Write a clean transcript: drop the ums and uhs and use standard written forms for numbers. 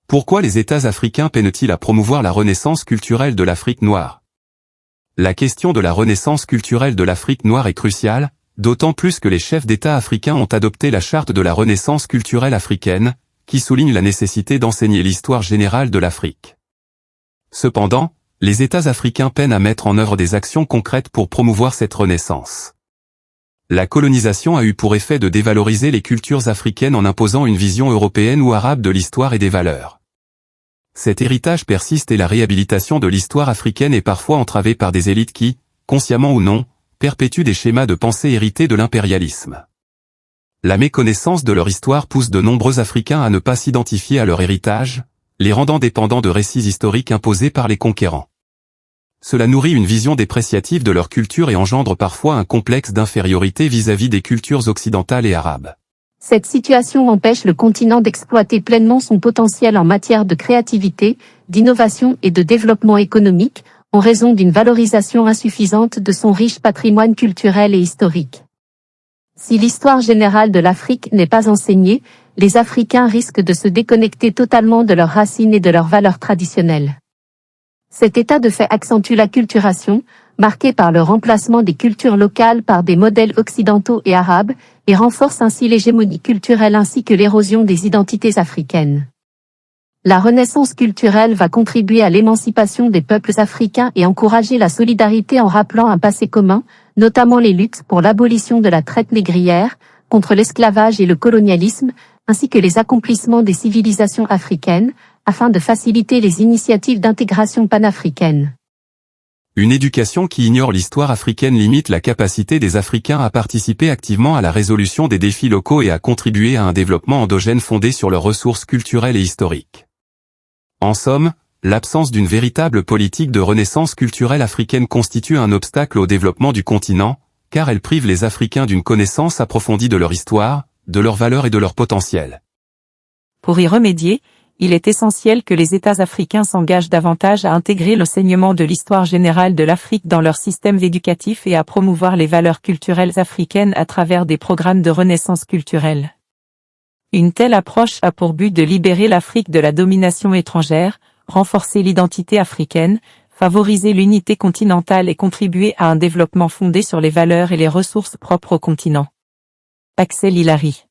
Pourquoi les États africains peinent-ils à promouvoir la renaissance culturelle de l'Afrique noire? La question de la renaissance culturelle de l'Afrique noire est cruciale, d'autant plus que les chefs d'État africains ont adopté la charte de la renaissance culturelle africaine, qui souligne la nécessité d'enseigner l'histoire générale de l'Afrique. Cependant, les États africains peinent à mettre en œuvre des actions concrètes pour promouvoir cette renaissance. La colonisation a eu pour effet de dévaloriser les cultures africaines en imposant une vision européenne ou arabe de l'histoire et des valeurs. Cet héritage persiste et la réhabilitation de l'histoire africaine est parfois entravée par des élites qui, consciemment ou non, perpétuent des schémas de pensée hérités de l'impérialisme. La méconnaissance de leur histoire pousse de nombreux Africains à ne pas s'identifier à leur héritage, les rendant dépendants de récits historiques imposés par les conquérants. Cela nourrit une vision dépréciative de leur culture et engendre parfois un complexe d'infériorité vis-à-vis des cultures occidentales et arabes. Cette situation empêche le continent d'exploiter pleinement son potentiel en matière de créativité, d'innovation et de développement économique, en raison d'une valorisation insuffisante de son riche patrimoine culturel et historique. Si l'histoire générale de l'Afrique n'est pas enseignée, les Africains risquent de se déconnecter totalement de leurs racines et de leurs valeurs traditionnelles. Cet état de fait accentue l'acculturation, marquée par le remplacement des cultures locales par des modèles occidentaux et arabes, et renforce ainsi l'hégémonie culturelle ainsi que l'érosion des identités africaines. La renaissance culturelle va contribuer à l'émancipation des peuples africains et encourager la solidarité en rappelant un passé commun, notamment les luttes pour l'abolition de la traite négrière, contre l'esclavage et le colonialisme, ainsi que les accomplissements des civilisations africaines, afin de faciliter les initiatives d'intégration panafricaine. Une éducation qui ignore l'histoire africaine limite la capacité des Africains à participer activement à la résolution des défis locaux et à contribuer à un développement endogène fondé sur leurs ressources culturelles et historiques. En somme, l'absence d'une véritable politique de renaissance culturelle africaine constitue un obstacle au développement du continent, car elle prive les Africains d'une connaissance approfondie de leur histoire, de leurs valeurs et de leur potentiel. Pour y remédier, il est essentiel que les États africains s'engagent davantage à intégrer l'enseignement de l'histoire générale de l'Afrique dans leurs systèmes éducatifs et à promouvoir les valeurs culturelles africaines à travers des programmes de renaissance culturelle. Une telle approche a pour but de libérer l'Afrique de la domination étrangère, renforcer l'identité africaine, favoriser l'unité continentale et contribuer à un développement fondé sur les valeurs et les ressources propres au continent. Axel Hilary.